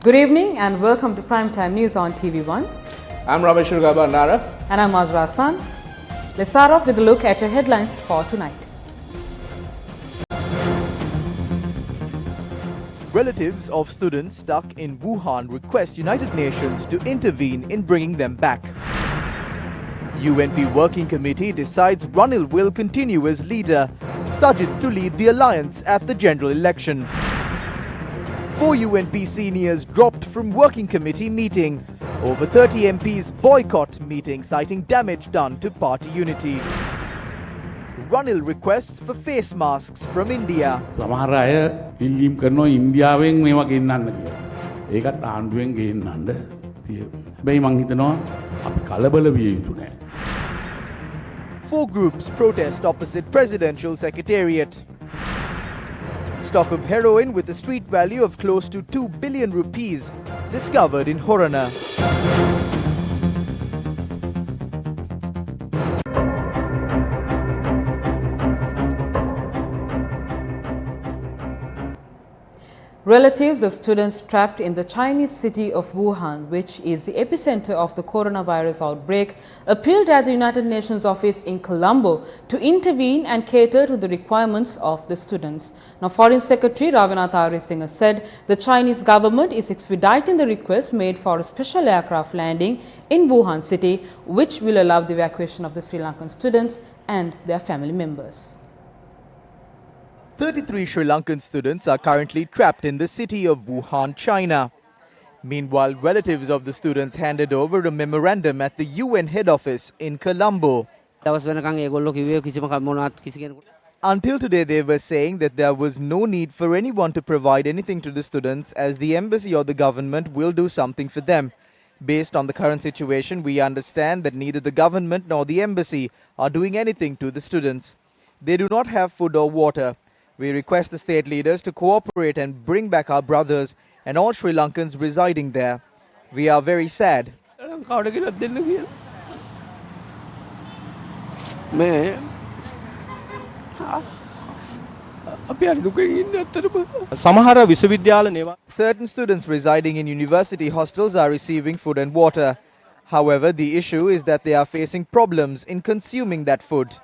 Good evening and welcome to Primetime News on TV1. I'm Rameshwar Gaba. And I'm Azra Hassan. Let's start off with a look at your headlines for tonight. Relatives of students stuck in Wuhan request United Nations to intervene in bringing them back. UNP Working Committee decides Ranil will continue as leader, Sajid to lead the alliance at the general election. 4 UNP seniors dropped from Working Committee meeting. Over 30 MPs boycott meeting citing damage done to party unity. Ranil requests for face masks from India. සමහර අය ඉල්ලීම් කරනවා ඉන්දියාවෙන් මේවා ගෙන්නන්න කියලා. ඒකත් ආණ්ඩුවෙන් ගෙන්නන්න. හැබැයි මං හිතනවා අපි කලබල විය යුතු නැහැ. 4 groups protest opposite Presidential Secretariat. Stock of heroin with a street value of close to 2 billion rupees discovered in Horana. Relatives of students trapped in the Chinese city of Wuhan, which is the epicenter of the coronavirus outbreak, appealed at the United Nations office in Colombo to intervene and cater to the requirements of the students. Now, Foreign Secretary Ravinath Arisinghe said the Chinese government is expediting the request made for a special aircraft landing in Wuhan city, which will allow the evacuation of the Sri Lankan students and their family members. 33 Sri Lankan students are currently trapped in the city of Wuhan, China. Meanwhile, relatives of the students handed over a memorandum at the UN head office in Colombo. Until today, they were saying that there was no need for anyone to provide anything to the students, as the embassy or the government will do something for them. Based on the current situation, we understand that neither the government nor the embassy are doing anything to the students. They do not have food or water. We request the state leaders to cooperate and bring back our brothers and all Sri Lankans residing there. We are very sad. Certain students residing in university hostels are receiving food and water. However, the issue is that they are facing problems in consuming that food.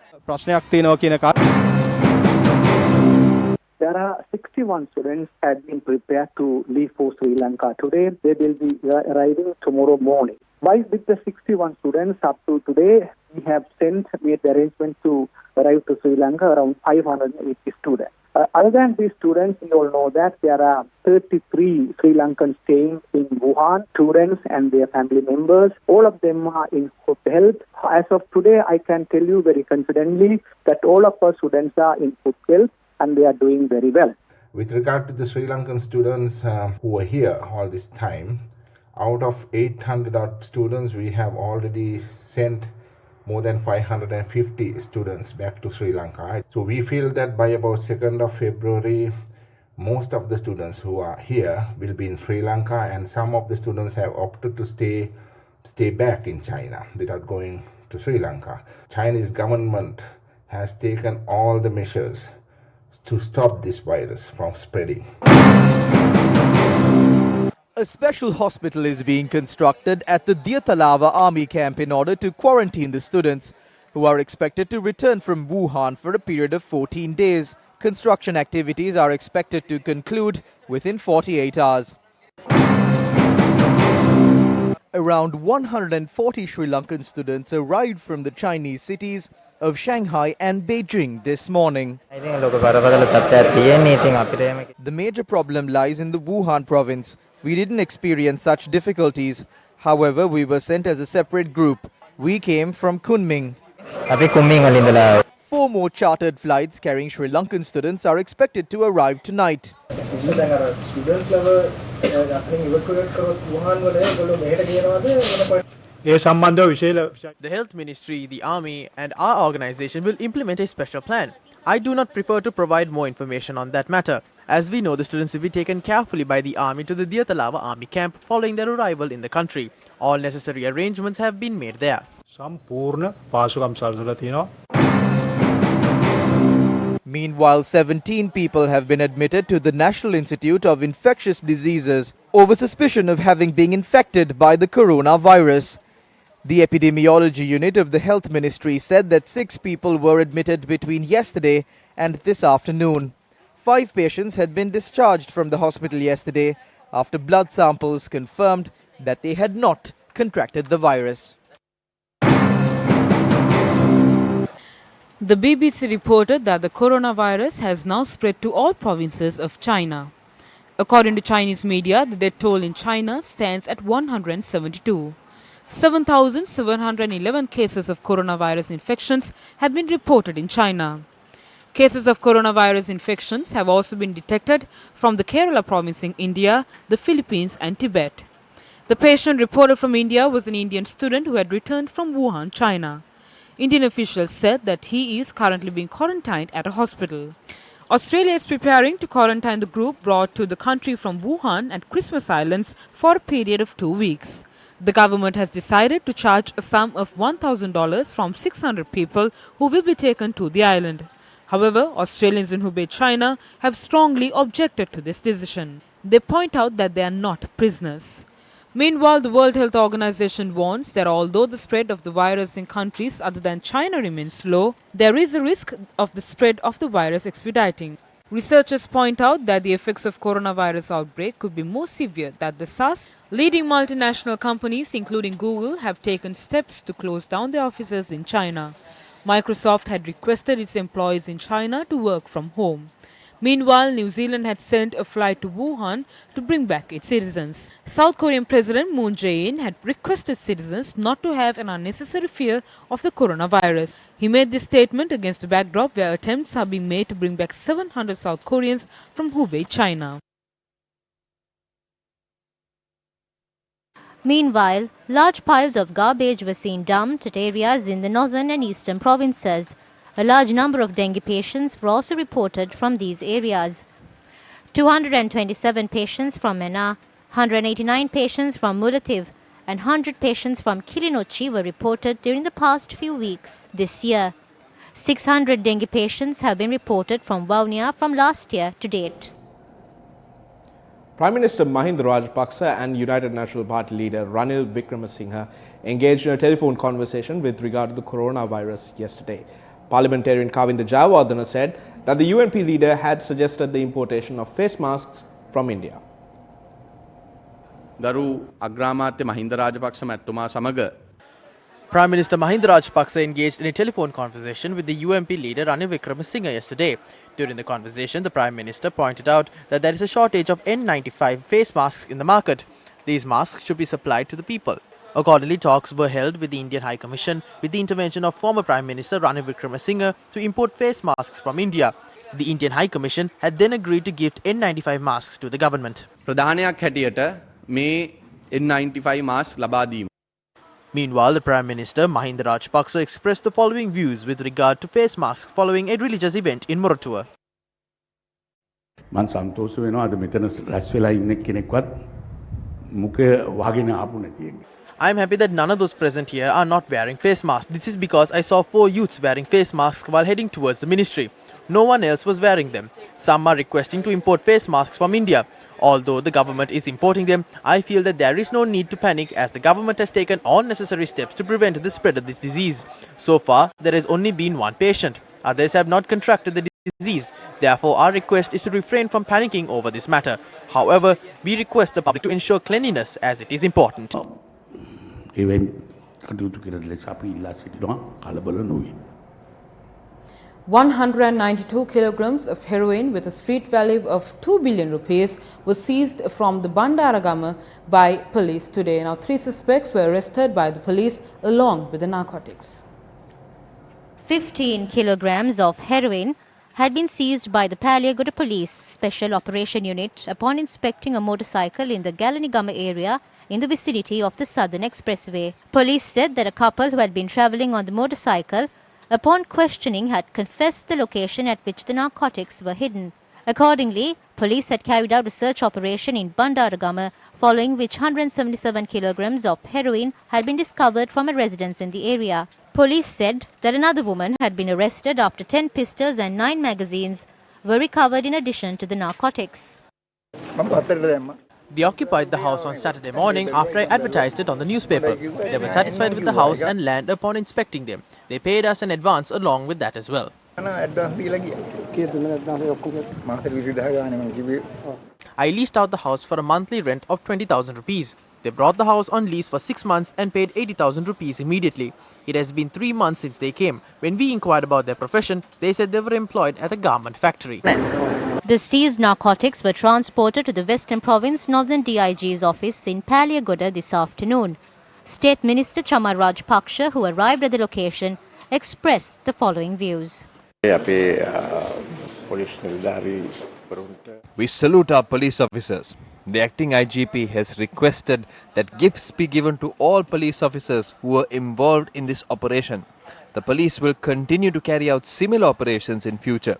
There are 61 students had been prepared to leave for Sri Lanka today. They will be arriving tomorrow morning. With the 61 students up to today, we have made the arrangement to arrive to Sri Lanka around 580 students. Other than these students, we all know that there are 33 Sri Lankans staying in Wuhan, students and their family members. All of them are in good health. As of today, I can tell you very confidently that all of our students are in good health and they are doing very well. With regard to the Sri Lankan students who were here all this time, out of 800 odd students, we have already sent more than 550 students back to Sri Lanka. So we feel that by about 2nd of February, most of the students who are here will be in Sri Lanka, and some of the students have opted to stay back in China without going to Sri Lanka. Chinese government has taken all the measures to stop this virus from spreading. A special hospital is being constructed at the Diatalava army camp in order to quarantine the students who are expected to return from Wuhan for a period of 14 days. Construction activities are expected to conclude within 48 hours. Around 140 Sri Lankan students arrived from the Chinese cities of Shanghai and Beijing this morning. The major problem lies in the Wuhan province. We didn't experience such difficulties. However, we were sent as a separate group. We came from Kunming. 4 more chartered flights carrying Sri Lankan students are expected to arrive tonight. The Health Ministry, the Army and our organisation will implement a special plan. I do not prefer to provide more information on that matter. As we know, the students will be taken carefully by the Army to the Diatalava army camp following their arrival in the country. All necessary arrangements have been made there. Meanwhile, 17 people have been admitted to the National Institute of Infectious Diseases over suspicion of having been infected by the coronavirus. The epidemiology unit of the Health Ministry said that 6 people were admitted between yesterday and this afternoon. 5 patients had been discharged from the hospital yesterday after blood samples confirmed that they had not contracted the virus. The BBC reported that the coronavirus has now spread to all provinces of China. According to Chinese media, the death toll in China stands at 172. 7,711 cases of coronavirus infections have been reported in China. Cases of coronavirus infections have also been detected from the Kerala province in India, the Philippines and Tibet. The patient reported from India was an Indian student who had returned from Wuhan, China. Indian officials said that he is currently being quarantined at a hospital. Australia is preparing to quarantine the group brought to the country from Wuhan and Christmas Islands for a period of 2 weeks. The government has decided to charge a sum of $1,000 from 600 people who will be taken to the island. However, Australians in Hubei, China have strongly objected to this decision. They point out that they are not prisoners. Meanwhile, the World Health Organization warns that although the spread of the virus in countries other than China remains low, there is a risk of the spread of the virus expediting. Researchers point out that the effects of coronavirus outbreak could be more severe than the SARS. Leading multinational companies, including Google, have taken steps to close down their offices in China. Microsoft had requested its employees in China to work from home. Meanwhile, New Zealand had sent a flight to Wuhan to bring back its citizens. South Korean President Moon Jae-in had requested citizens not to have an unnecessary fear of the coronavirus. He made this statement against a backdrop where attempts are being made to bring back 700 South Koreans from Hubei, China. Meanwhile, large piles of garbage were seen dumped at areas in the northern and eastern provinces. A large number of dengue patients were also reported from these areas. 227 patients from Mena, 189 patients from Mullaitivu, and 100 patients from Kilinochchi were reported during the past few weeks this year. 600 dengue patients have been reported from Vavuniya from last year to date. Prime Minister Mahinda Rajapaksa and United National Party leader Ranil Wickremesinghe engaged in a telephone conversation with regard to the coronavirus yesterday. Parliamentarian Kavinda Jayawardena said that the UNP leader had suggested the importation of face masks from India. Garu Agramatya Mahinda Rajapaksa Mattuma Samaga. Prime Minister Mahinda Rajapaksa engaged in a telephone conversation with the UNP leader Ranil Wickremesinghe yesterday. During the conversation, the Prime Minister pointed out that there is a shortage of N95 face masks in the market. These masks should be supplied to the people. Accordingly, talks were held with the Indian High Commission with the intervention of former Prime Minister Ranil Wickremesinghe to import face masks from India. The Indian High Commission had then agreed to give N95 masks to the government. ප්‍රධානයක් හැටියට මේ N95 mask ලබා දීම. Meanwhile, the Prime Minister Mahinda Rajapaksa expressed the following views with regard to face masks following a religious event in Moratuwa. මං සන්තෝෂ වෙනවා අද මෙතන රැස් වෙලා ඉන්න කෙනෙක්වත් මුඛය වහගෙන ආපු නැති එක. I am happy that none of those present here are not wearing face masks. This is because I saw 4 youths wearing face masks while heading towards the ministry. No one else was wearing them. Some are requesting to import face masks from India. Although the government is importing them, I feel that there is no need to panic as the government has taken all necessary steps to prevent the spread of this disease. So far, there has only been 1 patient. Others have not contracted the disease. Therefore, our request is to refrain from panicking over this matter. However, we request the public to ensure cleanliness as it is important. එවෙන් කටයුතු කරන ලෙස අපි ඉල්ලා සිටිනවා කලබල නොවී. 192 kilograms of heroin with a street value of 2 billion rupees was seized from the Bandaragama by police today. Now 3 suspects were arrested by the police along with the narcotics. 15 kilograms of heroin had been seized by the Paliagoda Police Special Operation Unit upon inspecting a motorcycle in the Galanigama area in the vicinity of the Southern Expressway. Police said that a couple who had been travelling on the motorcycle, upon questioning, had confessed the location at which the narcotics were hidden. Accordingly, police had carried out a search operation in Bandaragama, following which 177 kilograms of heroin had been discovered from a residence in the area. Police said that another woman had been arrested after 10 pistols and 9 magazines were recovered in addition to the narcotics. They occupied the house on Saturday morning after I advertised it on the newspaper. They were satisfied with the house and land upon inspecting them. They paid us an advance along with that as well. I leased out the house for a monthly rent of 20,000 rupees. They brought the house on lease for 6 months and paid 80,000 rupees immediately. It has been 3 months since they came. When we inquired about their profession, they said they were employed at a garment factory. The seized narcotics were transported to the Western Province Northern DIG's office in Paliagoda this afternoon. State Minister Chamar Rajpaksha, who arrived at the location, expressed the following views. We salute our police officers. The acting IGP has requested that gifts be given to all police officers who were involved in this operation. The police will continue to carry out similar operations in future.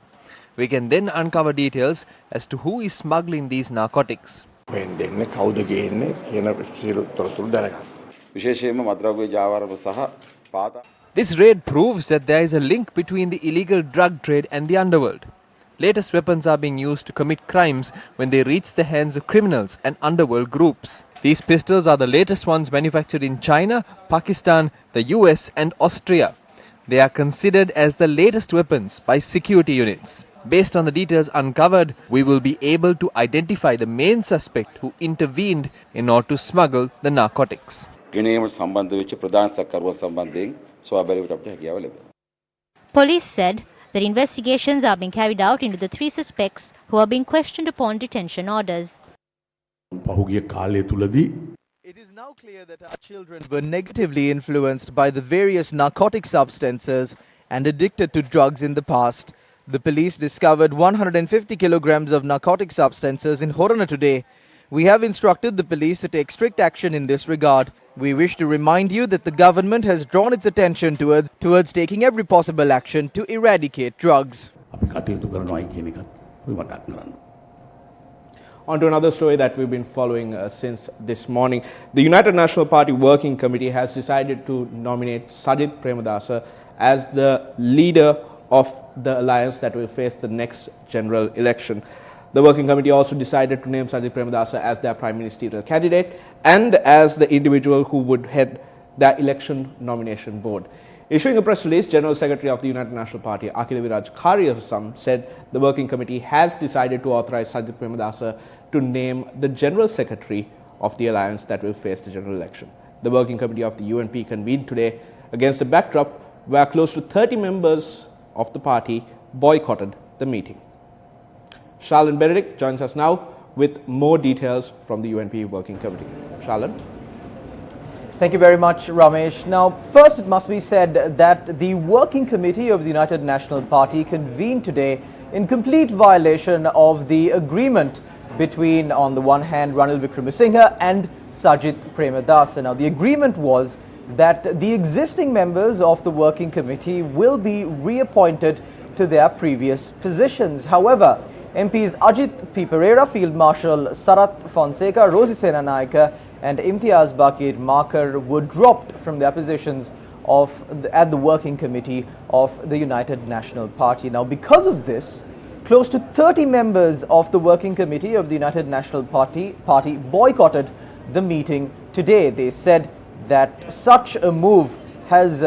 We can then uncover details as to who is smuggling these narcotics. This raid proves that there is a link between the illegal drug trade and the underworld. Latest weapons are being used to commit crimes when they reach the hands of criminals and underworld groups. These pistols are the latest ones manufactured in China, Pakistan, the US and Austria. They are considered as the latest weapons by security units. Based on the details uncovered, we will be able to identify the main suspect who intervened in order to smuggle the narcotics. Police said that investigations are being carried out into the 3 suspects who are being questioned upon detention orders. It is now clear that our children were negatively influenced by the various narcotic substances and addicted to drugs in the past. The police discovered 150 kilograms of narcotic substances in Horana today. We have instructed the police to take strict action in this regard. We wish to remind you that the government has drawn its attention towards taking every possible action to eradicate drugs. On to another story that we've been following since this morning. The United National Party Working Committee has decided to nominate Sajith Premadasa as the leader of the alliance that will face the next general election. The Working Committee also decided to name Sajith Premadasa as their Prime Ministerial candidate and as the individual who would head their election nomination board. Issuing a press release, General Secretary of the United National Party, Akhilaviraj Karyasam, said the Working Committee has decided to authorize Sajith Premadasa to name the General Secretary of the alliance that will face the general election. The Working Committee of the UNP convened today against a backdrop where close to 30 members of the party boycotted the meeting. Charlene Benedict joins us now with more details from the UNP Working Committee. Charlene. Thank you very much, Ramesh. Now, first it must be said that the Working Committee of the United National Party convened today in complete violation of the agreement between, on the one hand, Ranil Wickremesinghe and Sajith Premadasa. Now, the agreement was that the existing members of the Working Committee will be reappointed to their previous positions. However, MPs Ajit P. Pereira, Field Marshal Sarat Fonseca, Rosie Senanayake and Imtiaz Bakir Makar were dropped from their positions at the Working Committee of the United National Party. Now, because of this, close to 30 members of the Working Committee of the United National Party boycotted the meeting today. They said that such a move has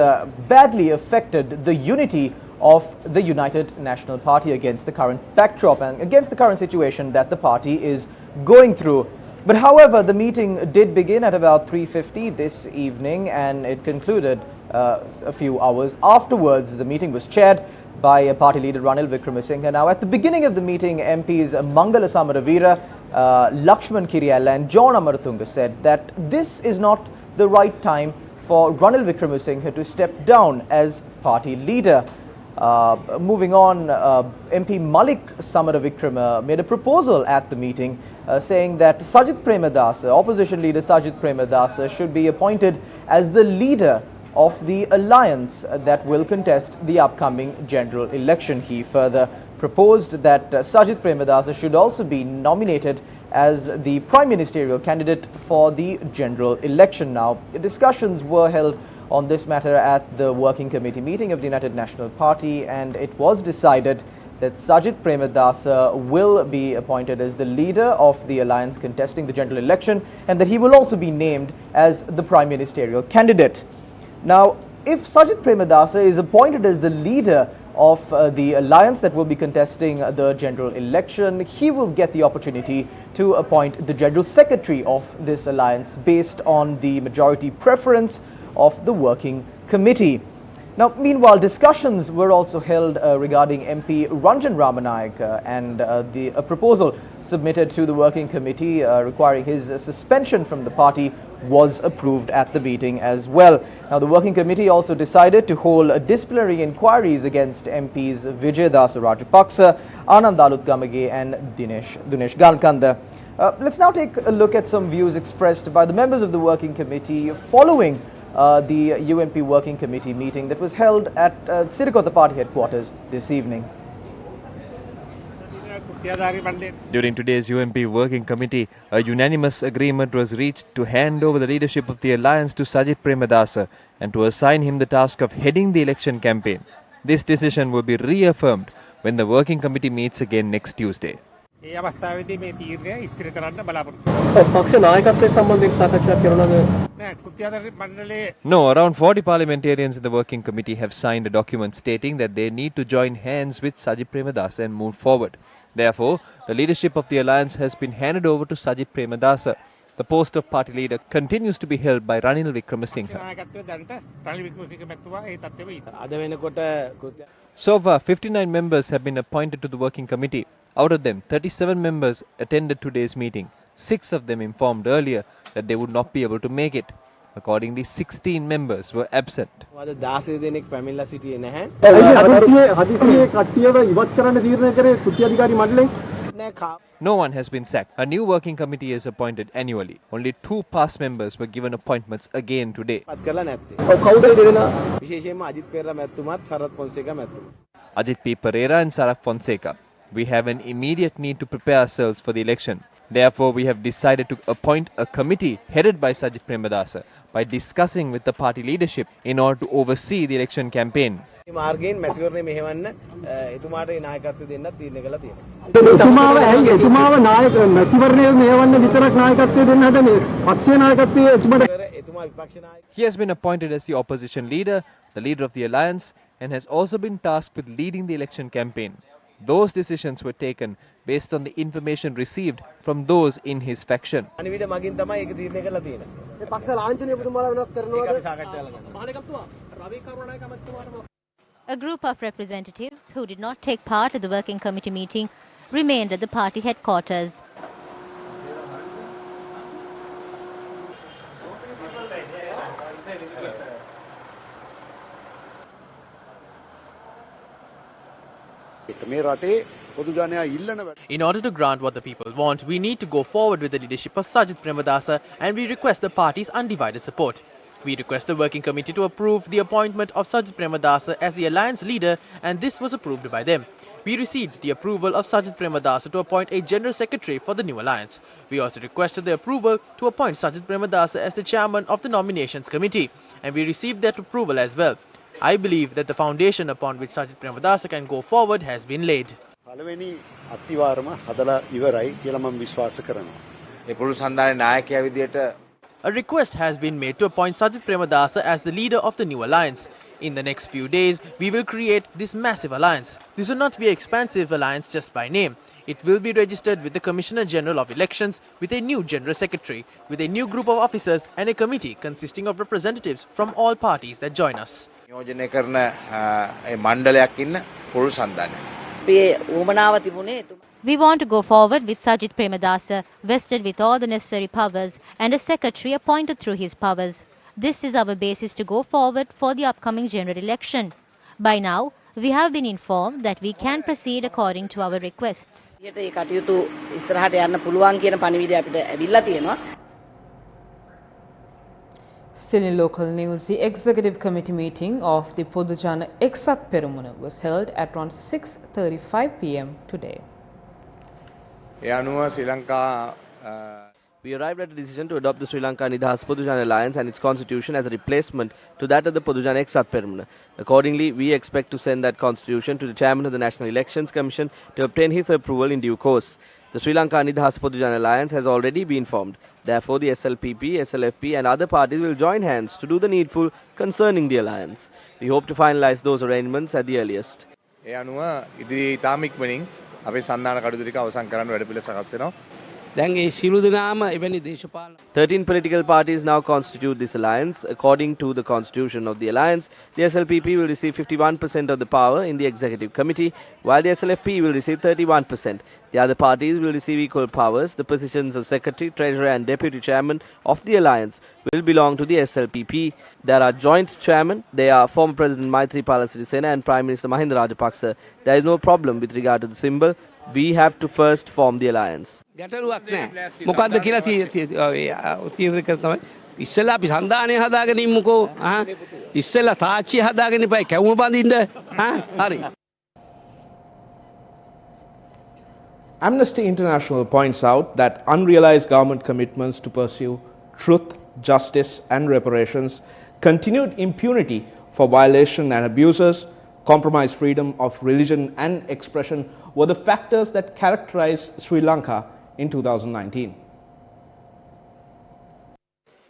badly affected the unity of the United National Party against the current backdrop and against the current situation that the party is going through. But however, the meeting did begin at about 3:50 this evening and it concluded a few hours afterwards. The meeting was chaired by party leader Ranil Wickremesinghe. Now, at the beginning of the meeting, MPs Mangala Samaravira, Lakshman Kiriyalla and John Amaratunga said that this is not the right time for Ranil Wickremesinghe to step down as party leader. Moving on, MP Malik Samaravikrama made a proposal at the meeting saying that Sajith Premadasa, opposition leader Sajith Premadasa, should be appointed as the leader of the alliance that will contest the upcoming general election. He further proposed that Sajith Premadasa should also be nominated as the prime ministerial candidate for the general election. Now, discussions were held on this matter at the Working Committee meeting of the United National Party, and it was decided that Sajid Premadasa will be appointed as the leader of the alliance contesting the general election, and that he will also be named as the prime ministerial candidate. Now, if Sajid Premadasa is appointed as the leader of the alliance that will be contesting the general election, he will get the opportunity to appoint the general secretary of this alliance based on the majority preference of the working committee. Now, meanwhile, discussions were also held regarding MP Ranjan Ramanayak and a proposal submitted to the working committee requiring his suspension from the party was approved at the meeting as well. Now, the working committee also decided to hold disciplinary inquiries against MPs Vijay Dasa Rajapaksa, Anand Gamage and Dinesh Galkanda. Let's now take a look at some views expressed by the members of the working committee following the UMP working committee meeting that was held at Sirikotha party headquarters this evening. During today's UMP working committee, a unanimous agreement was reached to hand over the leadership of the alliance to Sajid Premadasa and to assign him the task of heading the election campaign. This decision will be reaffirmed when the working committee meets again next Tuesday. No, around 40 parliamentarians in the working committee have signed a document stating that they need to join hands with Sajid Premadasa and move forward. Therefore, the leadership of the alliance has been handed over to Sajid Premadasa. The post of party leader continues to be held by Ranil Wickramasinghe. So far, 59 members have been appointed to the working committee. Out of them, 37 members attended today's meeting. 6 of them informed earlier that they would not be able to make it. Accordingly, 16 members were absent. No one has been sacked. A new working committee is appointed annually. Only 2 past members were given appointments again today. Ajit P. Pereira and Sarath Fonseca. We have an immediate need to prepare ourselves for the election. Therefore, we have decided to appoint a committee headed by Sajid Premadasa by discussing with the party leadership in order to oversee the election campaign. He has been appointed as the opposition leader, the leader of the alliance, and has also been tasked with leading the election campaign. Those decisions were taken based on the information received from those in his faction. A group of representatives who did not take part at the working committee meeting remained at the party headquarters. In order to grant what the people want, we need to go forward with the leadership of Sajid Premadasa, and we request the party's undivided support. We request the working committee to approve the appointment of Sajid Premadasa as the alliance leader, and this was approved by them. We received the approval of Sajid Premadasa to appoint a general secretary for the new alliance. We also requested the approval to appoint Sajid Premadasa as the chairman of the nominations committee, and we received that approval as well. I believe that the foundation upon which Sajid Premadasa can go forward has been laid. A request has been made to appoint Sajid Premadasa as the leader of the new alliance. In the next few days, we will create this massive alliance. This will not be an expansive alliance just by name. It will be registered with the Commissioner General of Elections, with a new General Secretary, with a new group of officers and a committee consisting of representatives from all parties that join us. We want to go forward with Sajid Premadasa, vested with all the necessary powers, and a secretary appointed through his powers. This is our basis to go forward for the upcoming general election. By now, we have been informed that we can proceed according to our requests. Still in local news, the executive committee meeting of the Podujana Eksak Perumuna was held at around 6:35 p.m. today. we arrived at a decision to adopt the Sri Lanka Nidahas Podujana Alliance and its constitution as a replacement to that of the Podujana Eksat Peramuna. Accordingly, we expect to send that constitution to the Chairman of the National Elections Commission to obtain his approval in due course. The Sri Lanka Nidahas Podujana Alliance has already been formed. Therefore, the SLPP, SLFP and other parties will join hands to do the needful concerning the alliance. We hope to finalize those arrangements at the earliest. 13 political parties now constitute this alliance. According to the constitution of the alliance, the SLPP will receive 51% of the power in the executive committee, while the SLFP will receive 31%. The other parties will receive equal powers. The positions of secretary, treasurer and deputy chairman of the alliance will belong to the SLPP. There are joint chairmen. They are former President Maithripala Sirisena and Prime Minister Mahinda Rajapaksa. There is no problem with regard to the symbol. We have to first form the alliance. ගැටලුවක් නැහැ. මොකද්ද කියලා තීරණය කර තමයි ඉස්සෙල්ලා අපි සන්දානය හදාගෙන ඉමුකෝ. ඉස්සෙල්ලා තාච්චිය හදාගෙන ඉපයි කැවුම බඳින්න. හරි. Amnesty International points out that unrealized government commitments to pursue truth, justice and reparations, continued impunity for violation and abuses, compromised freedom of religion and expression were the factors that characterized Sri Lanka in 2019.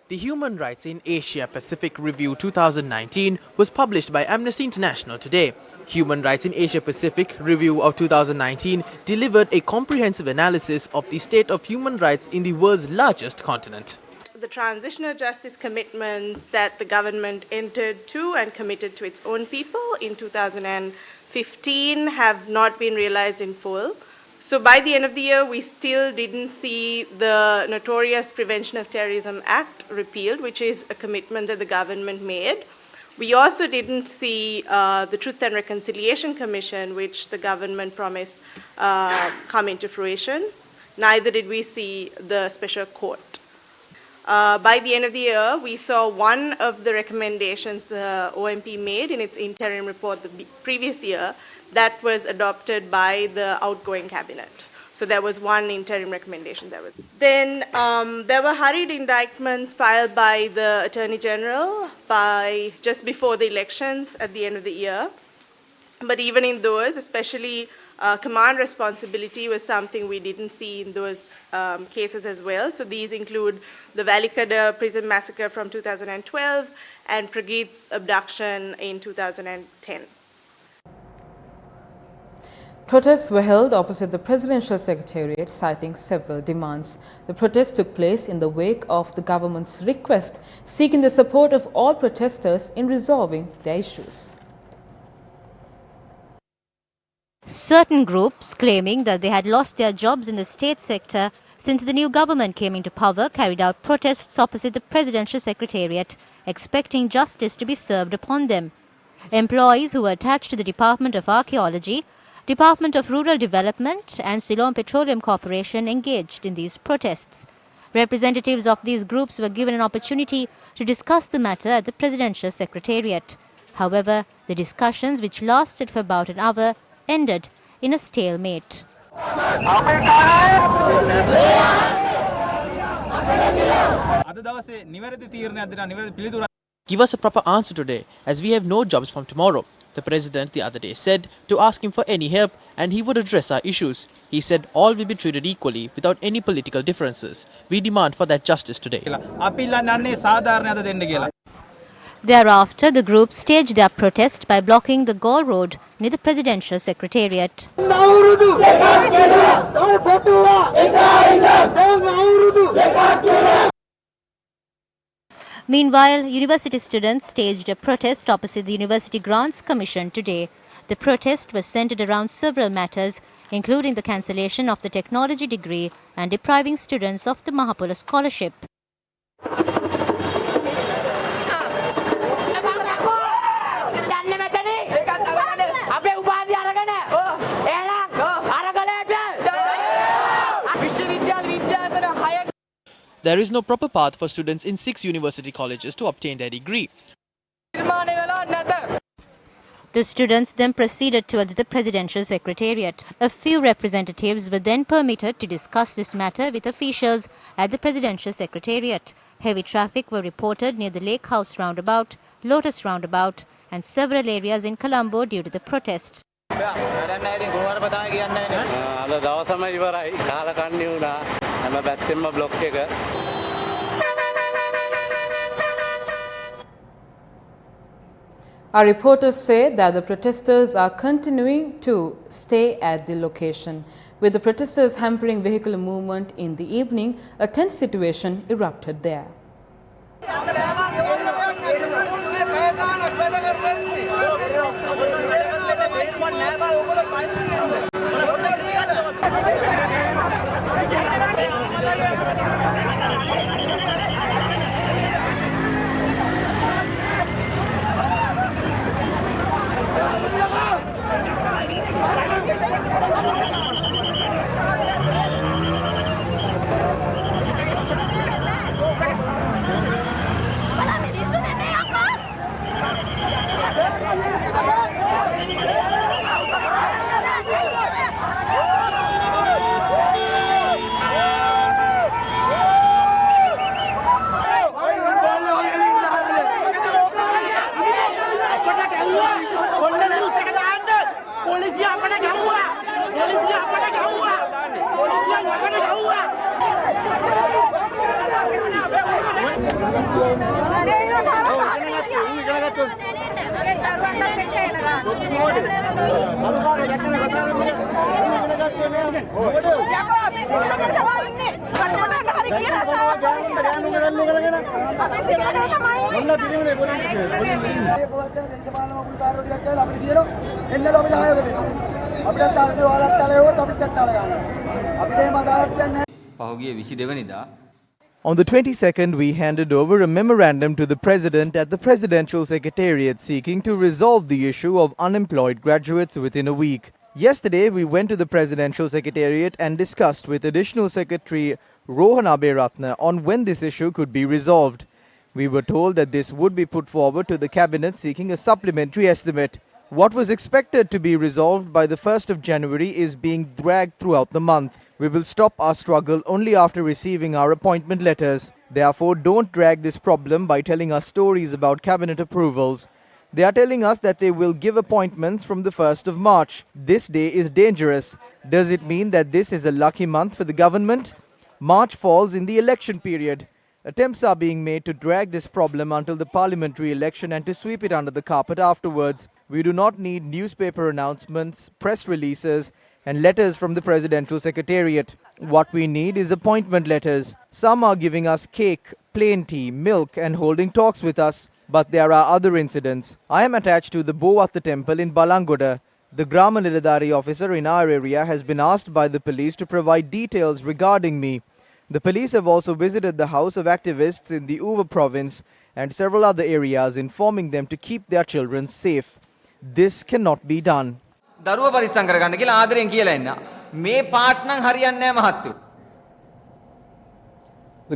The Human Rights in Asia Pacific Review 2019 was published by Amnesty International today. Human Rights in Asia Pacific Review of 2019 delivered a comprehensive analysis of the state of human rights in the world's largest continent. The transitional justice commitments that the government entered to and committed to its own people in 2015 have not been realized in full. So by the end of the year, we still didn't see the notorious Prevention of Terrorism Act repealed, which is a commitment that the government made. We also didn't see the Truth and Reconciliation Commission, which the government promised come into fruition. Neither did we see the special court. By the end of the year, we saw one of the recommendations the OMP made in its interim report the previous year that was adopted by the outgoing cabinet. So there was one interim recommendation that was. Then there were hurried indictments filed by the Attorney General just before the elections at the end of the year. But even in those, especially command responsibility was something we didn't see in those cases as well. So these include the Valikada prison massacre from 2012 and Prageet's abduction in 2010. Protests were held opposite the Presidential Secretariat, citing several demands. The protests took place in the wake of the government's request, seeking the support of all protesters in resolving their issues. Certain groups claiming that they had lost their jobs in the state sector since the new government came into power carried out protests opposite the Presidential Secretariat, expecting justice to be served upon them. Employees who were attached to the Department of Archaeology, Department of Rural Development and Ceylon Petroleum Corporation engaged in these protests. Representatives of these groups were given an opportunity to discuss the matter at the Presidential Secretariat. However, the discussions, which lasted for about an hour, ended in a stalemate. Give us a proper answer today, as we have no jobs from tomorrow. The President the other day said to ask him for any help and he would address our issues. He said all will be treated equally without any political differences. We demand for that justice today. Thereafter, the group staged their protest by blocking the Gaul Road near the Presidential Secretariat. Meanwhile, university students staged a protest opposite the University Grants Commission today. The protest was centered around several matters, including the cancellation of the technology degree and depriving students of the Mahapula scholarship. There is no proper path for students in 6 university colleges to obtain their degree. The students then proceeded towards the Presidential Secretariat. A few representatives were then permitted to discuss this matter with officials at the Presidential Secretariat. Heavy traffic were reported near the Lake House roundabout, Lotus roundabout, and several areas in Colombo due to the protest. Our reporters say that the protesters are continuing to stay at the location. With the protesters hampering vehicular movement in the evening, a tense situation erupted there. On the 22nd, we handed over a memorandum to the President at the Presidential Secretariat seeking to resolve the issue of unemployed graduates within a week. Yesterday, we went to the Presidential Secretariat and discussed with Additional Secretary Rohan Aberatna on when this issue could be resolved. We were told that this would be put forward to the Cabinet seeking a supplementary estimate. What was expected to be resolved by the 1st of January is being dragged throughout the month. We will stop our struggle only after receiving our appointment letters. Therefore, don't drag this problem by telling us stories about cabinet approvals. They are telling us that they will give appointments from the 1st of March. This day is dangerous. Does it mean that this is a lucky month for the government? March falls in the election period. Attempts are being made to drag this problem until the parliamentary election and to sweep it under the carpet afterwards. We do not need newspaper announcements, press releases, and letters from the Presidential Secretariat. What we need is appointment letters. Some are giving us cake, plain tea, milk, and holding talks with us. But there are other incidents. I am attached to the Bowatta temple in Balangoda. The Grama Niladhari officer in our area has been asked by the police to provide details regarding me. The police have also visited the house of activists in the Uva province and several other areas, informing them to keep their children safe. This cannot be done. The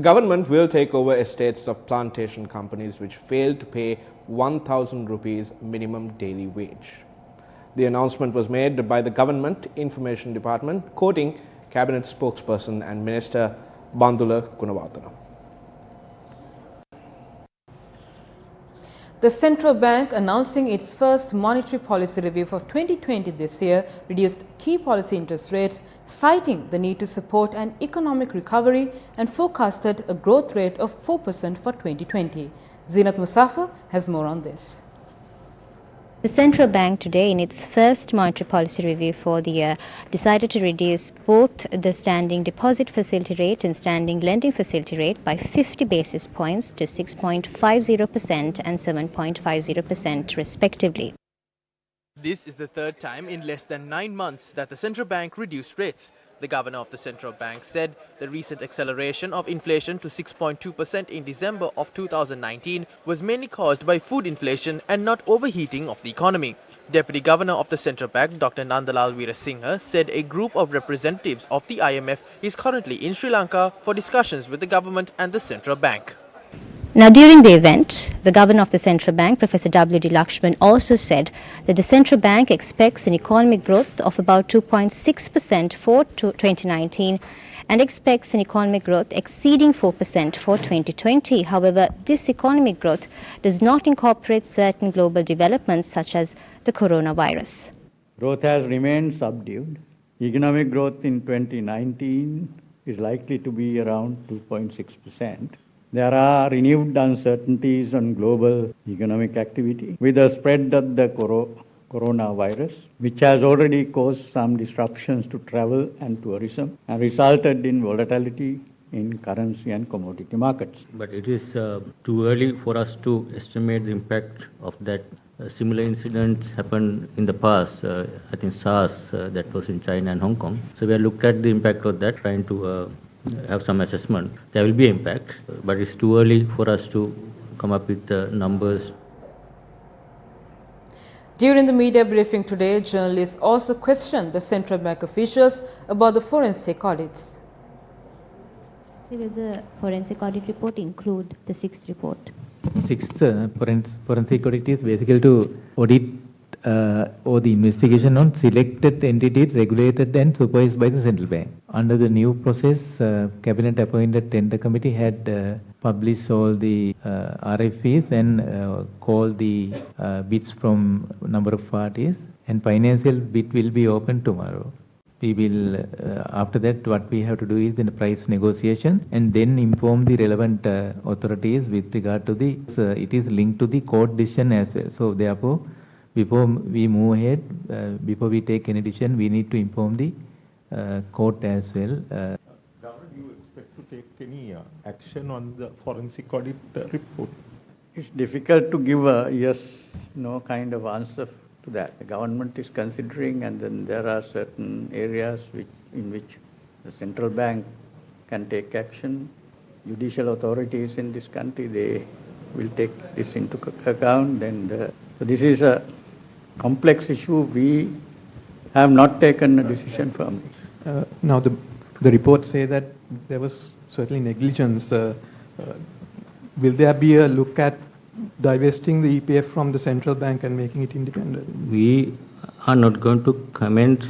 government will take over estates of plantation companies which failed to pay 1,000 rupees minimum daily wage. The announcement was made by the Government Information Department, quoting Cabinet spokesperson and Minister Bandula Gunawardena. The central bank, announcing its first monetary policy review for 2020 this year, reduced key policy interest rates, citing the need to support an economic recovery and forecasted a growth rate of 4% for 2020. Zinat Musafir has more on this. The central bank today, in its first monetary policy review for the year, decided to reduce both the standing deposit facility rate and standing lending facility rate by 50 basis points to 6.50% and 7.50% respectively. This is the third time in less than 9 months that the central bank reduced rates. The governor of the central bank said the recent acceleration of inflation to 6.2% in December of 2019 was mainly caused by food inflation and not overheating of the economy. Deputy Governor of the Central Bank, Dr. Nandalal Weerasinghe, said a group of representatives of the IMF is currently in Sri Lanka for discussions with the government and the central bank. Now, during the event, the Governor of the Central Bank, Professor W.D. Lakshman, also said that the Central Bank expects an economic growth of about 2.6% for 2019 and expects an economic growth exceeding 4% for 2020. However, this economic growth does not incorporate certain global developments such as the coronavirus. Growth has remained subdued. Economic growth in 2019 is likely to be around 2.6%. There are renewed uncertainties on global economic activity with the spread of the coronavirus, which has already caused some disruptions to travel and tourism and resulted in volatility in currency and commodity markets. But it is too early for us to estimate the impact of that. Similar incidents happened in the past, I think SARS, that was in China and Hong Kong. So we have looked at the impact of that, trying to have some assessment. There will be impact, but it's too early for us to come up with the numbers. During the media briefing today, journalists also questioned the central bank officials about the forensic audits. Will the forensic audit report include the sixth report? Sixth forensic audit is basically to audit or the investigation on selected entities regulated and supervised by the central bank. Under the new process, cabinet appointed tender committee had published all the RFPs and called the bids from number of parties, and financial bid will be open tomorrow. We will, after that, what we have to do is in the price negotiation and then inform the relevant authorities with regard to the, it is linked to the court decision as well. So therefore, before we move ahead, before we take any decision, we need to inform the court as well. Governor, do you expect to take any action on the forensic audit report? It's difficult to give a yes, no kind of answer to that. The government is considering, and then there are certain areas in which the central bank can take action. Judicial authorities in this country, they will take this into account. And so this is a complex issue. We have not taken a decision firmly. Now the reports say that there was certainly negligence. Will there be a look at divesting the EPF from the central bank and making it independent? We are not going to comment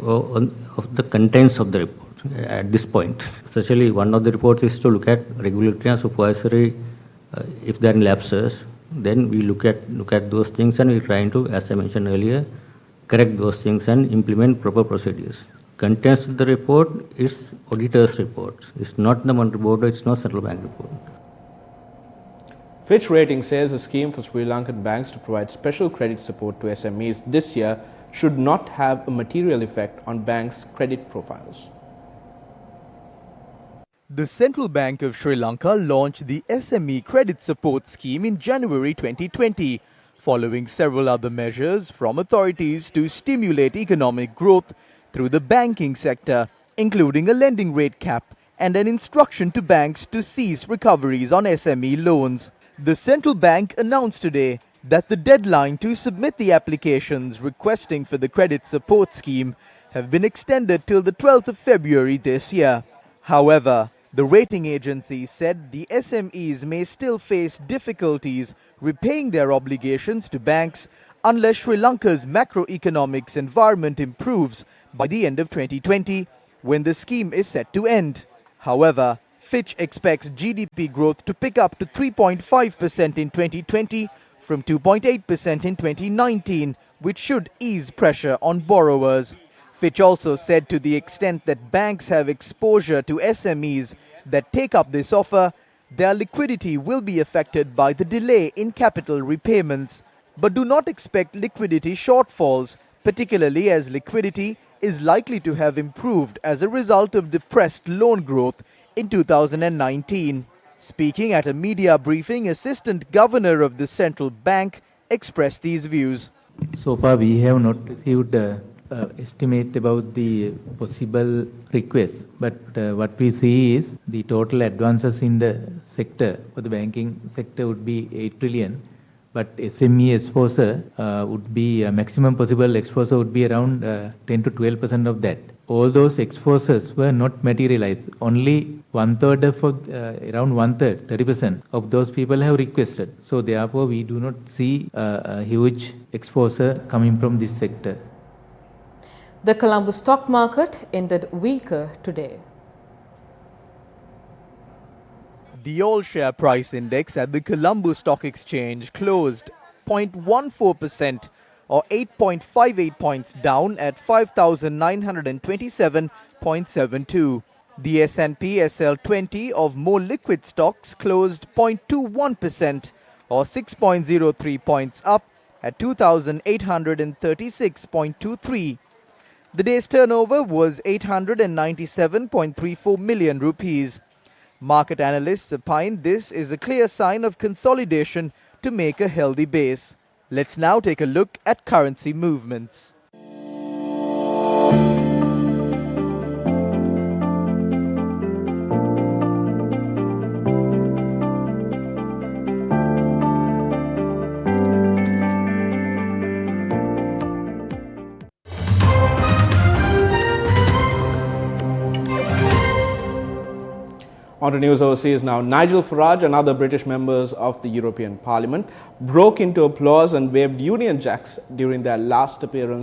on the contents of the report at this point. Especially one of the reports is to look at regulatory and supervisory, if there are lapses, then we look at those things and we're trying to, as I mentioned earlier, correct those things and implement proper procedures. Contents of the report is auditor's report. It's not the monetary board, it's not central bank report. Fitch Ratings says a scheme for Sri Lankan banks to provide special credit support to SMEs this year should not have a material effect on banks' credit profiles. The Central Bank of Sri Lanka launched the SME Credit Support Scheme in January 2020, following several other measures from authorities to stimulate economic growth through the banking sector, including a lending rate cap and an instruction to banks to cease recoveries on SME loans. The Central Bank announced today that the deadline to submit the applications requesting for the credit support scheme have been extended till the 12th of February this year. However, the rating agency said the SMEs may still face difficulties repaying their obligations to banks unless Sri Lanka's macroeconomics environment improves by the end of 2020, when the scheme is set to end. However, Fitch expects GDP growth to pick up to 3.5% in 2020 from 2.8% in 2019, which should ease pressure on borrowers. Fitch also said to the extent that banks have exposure to SMEs that take up this offer, their liquidity will be affected by the delay in capital repayments, but do not expect liquidity shortfalls, particularly as liquidity is likely to have improved as a result of depressed loan growth in 2019. Speaking at a media briefing, Assistant Governor of the Central Bank expressed these views. So far, we have not received estimate about the possible request, but what we see is the total advances in the sector, for the banking sector, would be 8 trillion, but SME exposure would be maximum possible exposure would be around 10 to 12% of that. all those exposures were not materialized. Only one-third of, around one-third, 30% of those people have requested. So therefore, we do not see a huge exposure coming from this sector. The Colombo stock market ended weaker today. The all-share price index at the Colombo Stock Exchange closed 0.14% or 8.58 points down at 5,927.72. The S&P SL20 of more liquid stocks closed 0.21% or 6.03 points up at 2,836.23. The day's turnover was 897.34 million rupees. Market analysts opine this is a clear sign of consolidation to make a healthy base. Let's now take a look at currency movements. On to news overseas now. Nigel Farage and other British members of the European Parliament broke into applause and waved Union Jacks during their last appearance